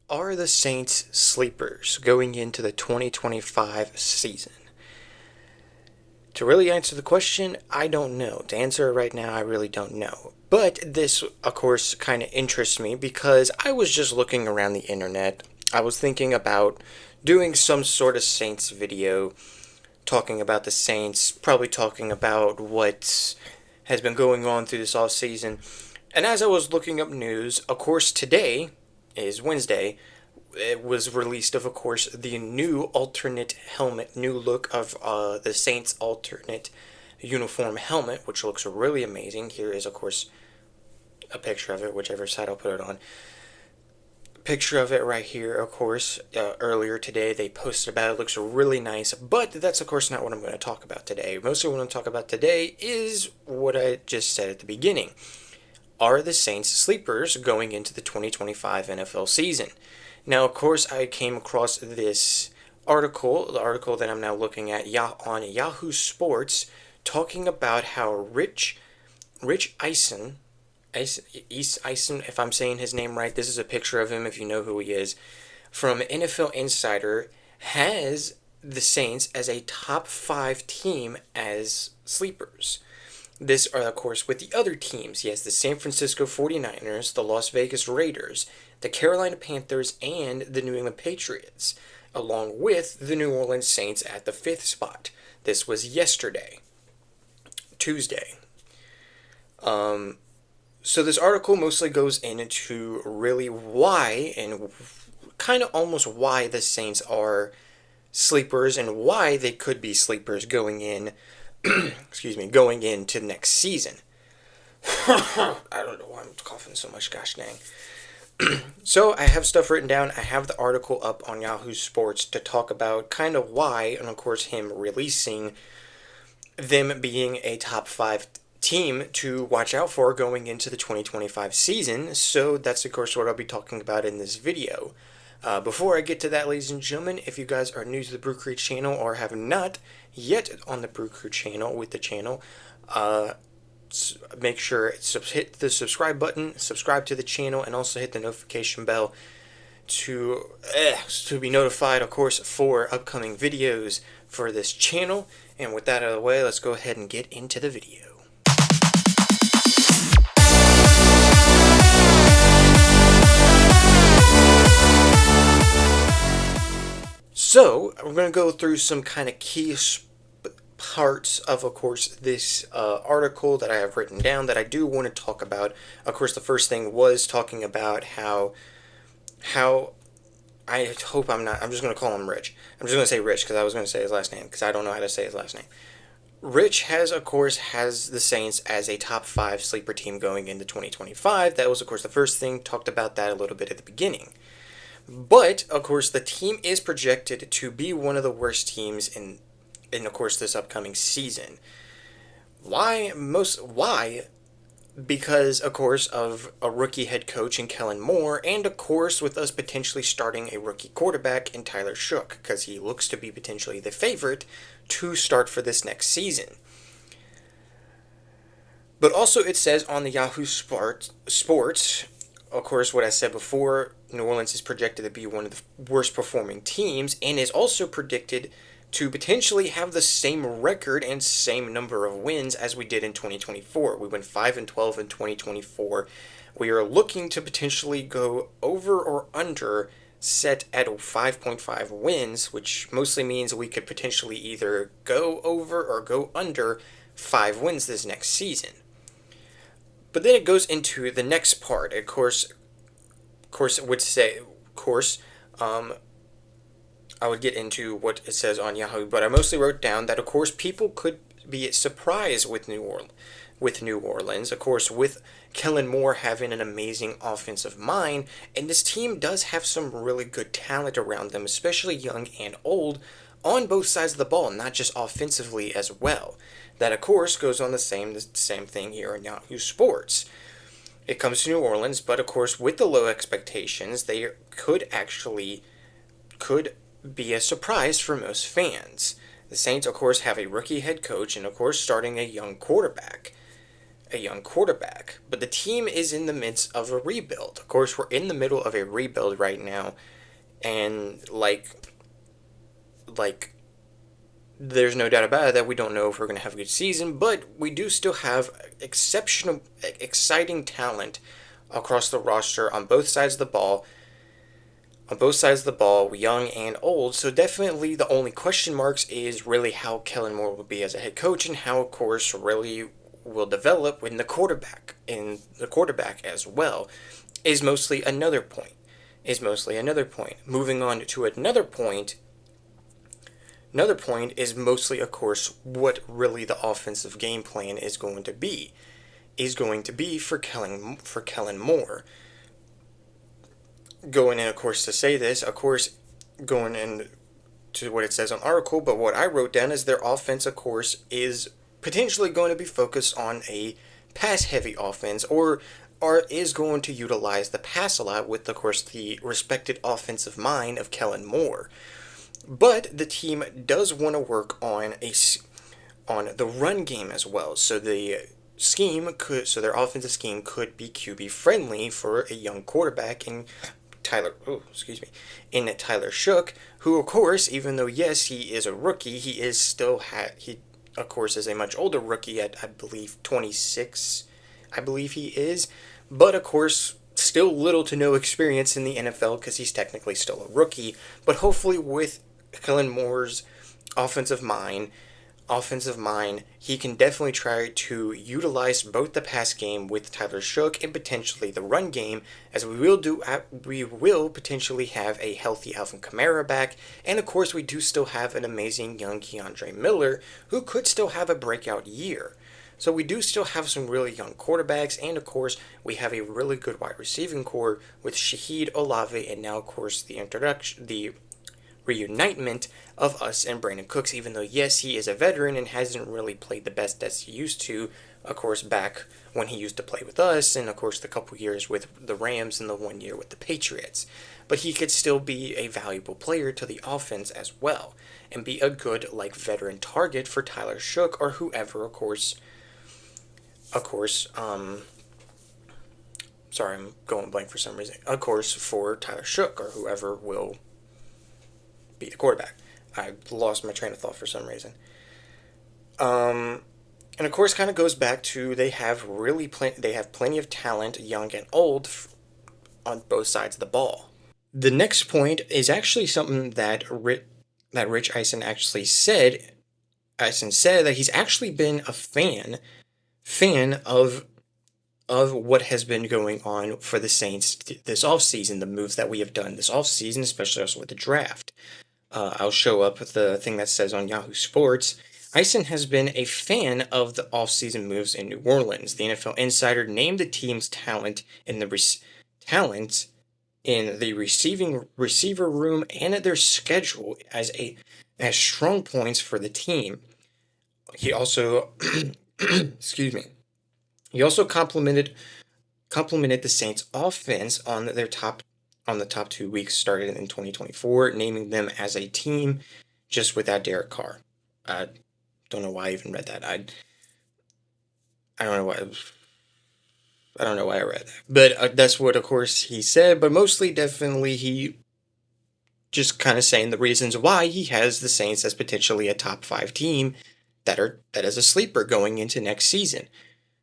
Are the Saints sleepers going into the 2025 season? To really answer the question, I don't know. To answer it right now, I really don't know. But this, of course, kind of interests me because I was just looking around the internet. I was thinking about doing some sort of Saints video, talking about the Saints, probably talking about what has been going on through this off season. And as I was looking up news, of course, today is Wednesday. It was released of course, the new alternate helmet, new look of the Saints' alternate uniform helmet, which looks really amazing. Here is, of course, a picture of it, whichever side I'll put it on. Picture of it right here, of course. Earlier today, they posted about it. It looks really nice, but that's, of course, not what I'm going to talk about today. Mostly what I'm going to talk about today is what I just said at the beginning. Are the Saints sleepers going into the 2025 NFL season? Now, of course, I came across this article, the article that I'm now looking at on Yahoo Sports, talking about how Rich Eisen, if I'm saying his name right, this is a picture of him if you know who he is, from NFL Insider, has the Saints as a top 5 team as sleepers. This are, of course, with the other teams. He has the San Francisco 49ers, the Las Vegas Raiders, the Carolina Panthers, and the New England Patriots, along with the New Orleans Saints at the 5th spot. This was yesterday, Tuesday. So this article mostly goes into really why and kind of almost why the Saints are sleepers and why they could be sleepers going in going into next season. I don't know why I'm coughing so much, gosh dang. So I have stuff written down. I have the article up on Yahoo Sports to talk about kind of why, and of course him releasing them being a top 5 team to watch out for going into the 2025 season. So that's of course what I'll be talking about in this video. Before I get to that, ladies and gentlemen, if you guys are new to the BrewCrew channel or have not yet on the BrewCrew channel with the channel, make sure hit the subscribe button, subscribe to the channel, and also hit the notification bell to be notified, of course, for upcoming videos for this channel. And with that out of the way, let's go ahead and get into the video. So, we're going to go through some kind of key parts of course, this article that I have written down that I do want to talk about. Of course, the first thing was talking about how I hope I'm just going to call him Rich. I'm just going to say Rich because I was going to say his last name because I don't know how to say his last name. Rich has the Saints as a top 5 sleeper team going into 2025. That was, of course, the first thing. Talked about that a little bit at the beginning. But, of course, the team is projected to be one of the worst teams in of course, this upcoming season. Why? Because, of course, of a rookie head coach in Kellen Moore, and, of course, with us potentially starting a rookie quarterback in Tyler Shook, because he looks to be potentially the favorite to start for this next season. But also, it says on the Yahoo Sports, of course, what I said before, New Orleans is projected to be one of the worst performing teams, and is also predicted to potentially have the same record and same number of wins as we did in 2024. We went 5-12 in 2024. We are looking to potentially go over or under, set at 5.5 wins, which mostly means we could potentially either go over or go under 5 wins this next season. But then it goes into the next part. Of course, I would get into what it says on Yahoo, but I mostly wrote down that, of course, people could be surprised with New Orleans. Of course, with Kellen Moore having an amazing offensive mind, and this team does have some really good talent around them, especially young and old, on both sides of the ball, not just offensively as well. That, of course, goes on the same thing here in Yahoo Sports. It comes to New Orleans, but, of course, with the low expectations, they could be a surprise for most fans. The Saints, of course, have a rookie head coach and, of course, starting a young quarterback. a young quarterback. But the team is in the midst of a rebuild. Of course, we're in the middle of a rebuild right now, and like there's no doubt about it that we don't know if we're going to have a good season, but we do still have exceptional, exciting talent across the roster on both sides of the ball. On both sides of the ball, young and old. So definitely the only question marks is really how Kellen Moore will be as a head coach and how, of course, really will develop in the quarterback. And the quarterback as well is mostly another point. Moving on to another point. Another point is mostly, of course, what really the offensive game plan is going to be. For Kellen Moore. Going in, of course, to say this, of course, going in to what it says on the article, but what I wrote down is their offense, of course, is potentially going to be focused on a pass-heavy offense, or is going to utilize the pass a lot with, of course, the respected offensive mind of Kellen Moore. But the team does want to work on the run game as well. So their offensive scheme could be QB friendly for a young quarterback in Tyler Shook, who, of course, even though yes he is a rookie, he of course is a much older rookie at, I believe, 26. I believe he is, but of course still little to no experience in the NFL because he's technically still a rookie. But hopefully with Kellen Moore's offensive mind, he can definitely try to utilize both the pass game with Tyler Shook and potentially the run game, as we will potentially have a healthy Alvin Kamara back, and of course we do still have an amazing young Keandre Miller who could still have a breakout year. So we do still have some really young quarterbacks, and of course we have a really good wide receiving core with Shaheed Olave, and now of course the reunitement of us and Brandon Cooks, even though yes he is a veteran and hasn't really played the best as he used to, of course, back when he used to play with us, and of course the couple years with the Rams and the 1 year with the Patriots. But he could still be a valuable player to the offense as well, and be a good veteran target for Tyler Shook or whoever, of course, sorry, I'm going blank for some reason. Of course, for Tyler Shook or whoever will be the quarterback. I lost my train of thought for some reason. And of course, kind of goes back to they have plenty of talent, young and old, on both sides of the ball. The next point is actually something that Rich Eisen actually said. Eisen said that he's actually been a fan of what has been going on for the Saints this offseason, the moves that we have done this offseason, especially also with the draft. I'll show up with the thing that says on Yahoo Sports. Eisen has been a fan of the offseason moves in New Orleans. The NFL Insider named the team's talent in the receiver room and their schedule as strong points for the team. He also excuse me. He also complimented the Saints' offense on the top 2 weeks started in 2024, naming them as a team just without Derek Carr. I don't know why I even read that. I don't know why. I don't know why I read that, but that's what, of course, he said. But mostly, definitely, he just kind of saying the reasons why he has the Saints as potentially a top 5 team that is a sleeper going into next season.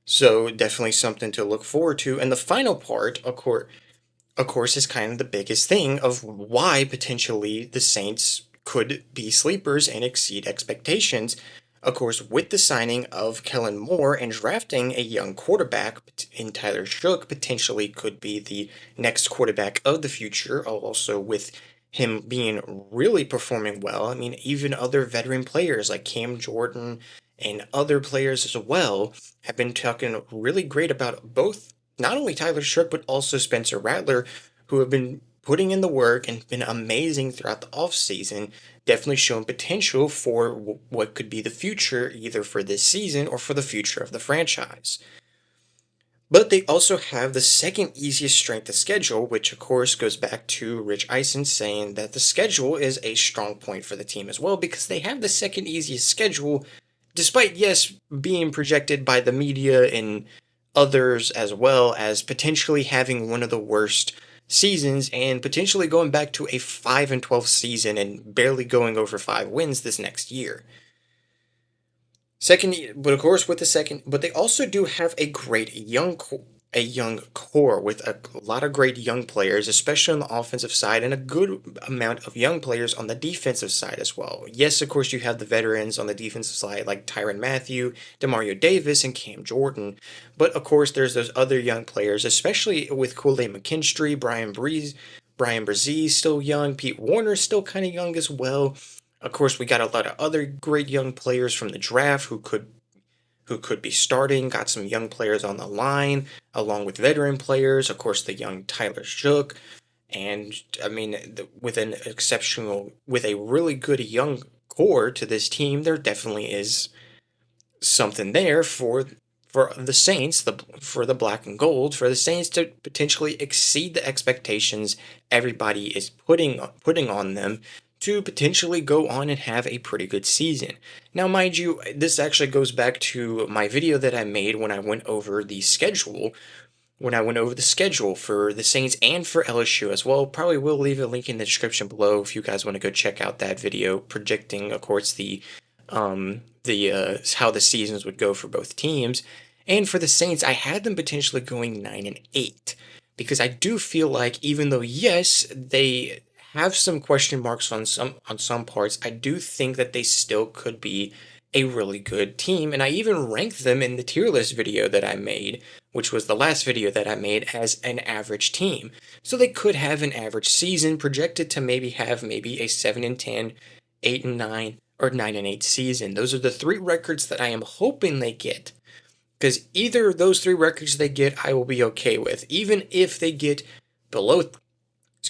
So definitely something to look forward to. And the final part, of course, is kind of the biggest thing of why potentially the Saints could be sleepers and exceed expectations. Of course, with the signing of Kellen Moore and drafting a young quarterback in Tyler Shook, potentially could be the next quarterback of the future. Also, with him being really performing well. I mean, even other veteran players like Cam Jordan and other players as well have been talking really great about both, not only Tyler Shook, but also Spencer Rattler, who have been putting in the work and been amazing throughout the offseason, definitely showing potential for what could be the future, either for this season or for the future of the franchise. But they also have the second easiest strength of schedule, which of course goes back to Rich Eisen saying that the schedule is a strong point for the team as well, because they have the second easiest schedule despite, yes, being projected by the media and others as well as potentially having one of the worst seasons and potentially going back to a 5-12 season and barely going over 5 wins this next year. Second, but of course with the second, but they also do have a young core with a lot of great young players, especially on the offensive side, and a good amount of young players on the defensive side as well. Yes, of course you have the veterans on the defensive side like Tyrann Mathieu, Demario Davis, and Cam Jordan, but of course there's those other young players, especially with Kool-Aid McKinstry, Brian Brzee still young, Pete Warner still kind of young as well. Of course, we got a lot of other great young players from the draft who could be starting. Got some young players on the line, along with veteran players. Of course, the young Tyler Shook, and I mean, with a really good young core to this team, there definitely is something there for the Saints, for the black and gold, for the Saints to potentially exceed the expectations everybody is putting on them to potentially go on and have a pretty good season. Now, mind you, this actually goes back to my video that I made when I went over the schedule. When I went over the schedule for the Saints and for LSU as well. Probably will leave a link in the description below if you guys want to go check out that video projecting, of course, how the seasons would go for both teams. And for the Saints, I had them potentially going 9-8 because I do feel like even though yes, they have some question marks on some parts, I do think that they still could be a really good team, and I even ranked them in the tier list video that I made, which was the last video that I made, as an average team. So they could have an average season projected to have a 7-10, 8-9, or 9-8 season. Those are the three records that I am hoping they get. Because either of those three records they get, I will be okay with. Even if they get below,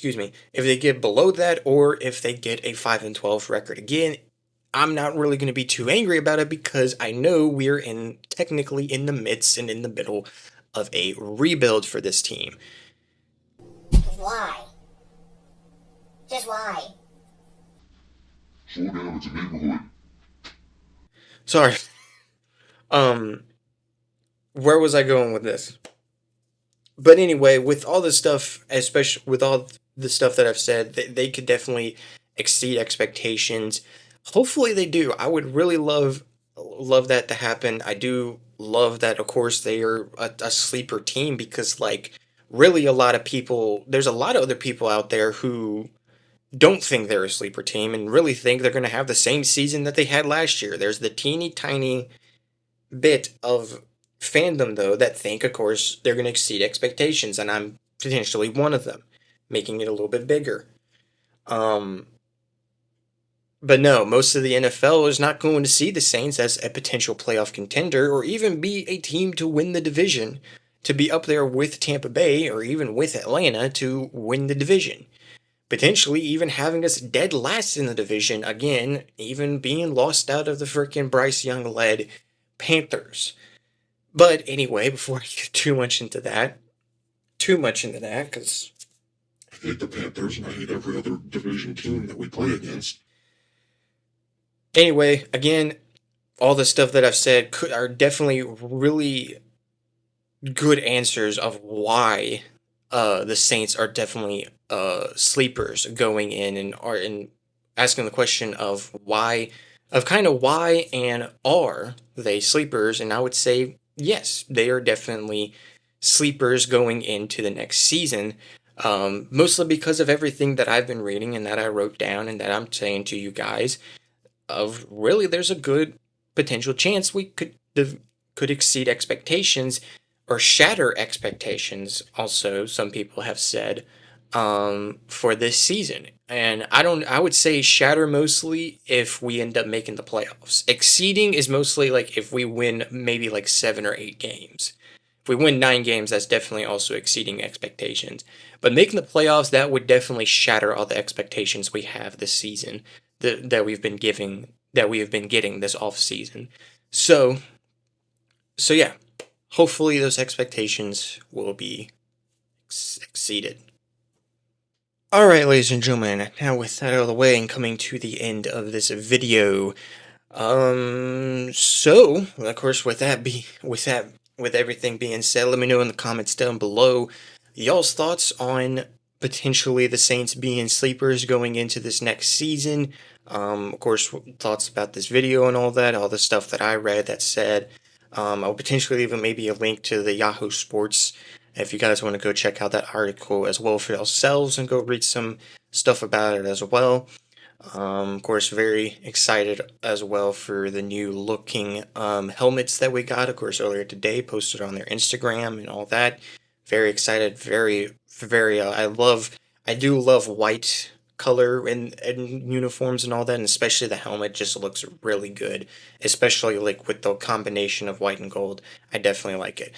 if they get below that, or if they get a 5-12 record again, I'm not really going to be too angry about it because I know we're technically in the midst and in the middle of a rebuild for this team. Why? Just why? Slow down, it's a neighborhood. Sorry. Where was I going with this? But anyway, with all the stuff, especially with all the stuff that I've said, they could definitely exceed expectations. Hopefully they do. I would really love that to happen. I do love that, of course, they are a sleeper team because, like, really there's a lot of other people out there who don't think they're a sleeper team and really think they're going to have the same season that they had last year. There's the teeny tiny bit of fandom, though, that think, of course, they're going to exceed expectations, and I'm potentially one of them, making it a little bit bigger. But no, most of the NFL is not going to see the Saints as a potential playoff contender or even be a team to win the division, to be up there with Tampa Bay or even with Atlanta to win the division. Potentially even having us dead last in the division, again, even being lost out of the freaking Bryce Young-led Panthers. But anyway, before I get too much into that, because I hate the Panthers and I hate every other division team that we play against. Anyway, again, all the stuff that I've said are definitely really good answers of why the Saints are definitely sleepers going in and are asking the question of why and are they sleepers? And I would say yes, they are definitely sleepers going into the next season. Mostly because of everything that I've been reading and that I wrote down and that I'm saying to you guys. Of really, there's a good potential chance we could exceed expectations or shatter expectations. Also, some people have said for this season, and I would say shatter mostly if we end up making the playoffs. Exceeding is mostly like if we win maybe like 7 or 8 games. If we win 9 games, that's definitely also exceeding expectations. But making the playoffs, that would definitely shatter all the expectations we have this season that we have been getting this off season. So yeah, hopefully those expectations will be exceeded. All right, ladies and gentlemen. Now with that out of the way and coming to the end of this video, So of course, with everything being said, let me know in the comments down below y'all's thoughts on potentially the Saints being sleepers going into this next season. Of course, thoughts about this video and all that, all the stuff that I read that said. I'll potentially leave maybe a link to the Yahoo Sports if you guys want to go check out that article as well for yourselves and go read some stuff about it as well. Of course, very excited as well for the new looking helmets that we got, of course, earlier today, posted on their Instagram and all that. Very excited, very, I do love white color in uniforms and all that, and especially the helmet just looks really good, especially like with the combination of white and gold. I definitely like it.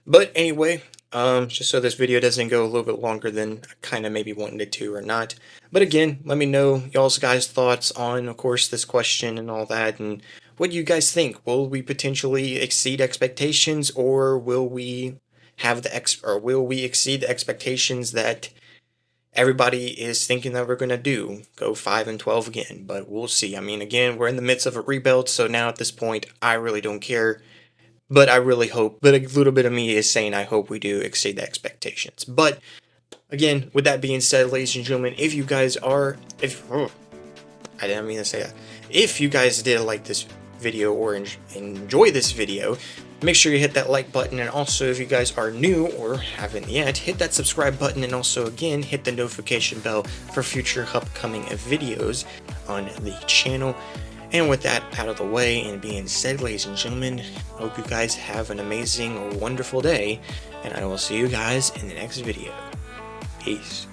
But anyway, just so this video doesn't go a little bit longer than I kind of maybe wanted it to or not. But again, let me know y'all's guys' thoughts on, of course, this question and all that, and what do you guys think? Will we potentially exceed expectations, or will we will we exceed the expectations that everybody is thinking that we're gonna do? Go 5-12 again, but we'll see. I mean, again, we're in the midst of a rebuild, so now at this point, I really don't care. But I really hope, but a little bit of me is saying I hope we do exceed the expectations. But again, with that being said, ladies and gentlemen, if you guys are, I didn't mean to say that. If you guys did like this video or enjoy this video, make sure you hit that like button. And also, if you guys are new or haven't yet, hit that subscribe button. And also, again, hit the notification bell for future upcoming videos on the channel. And with that out of the way and being said, ladies and gentlemen, hope you guys have an amazing, wonderful day, and I will see you guys in the next video. Peace.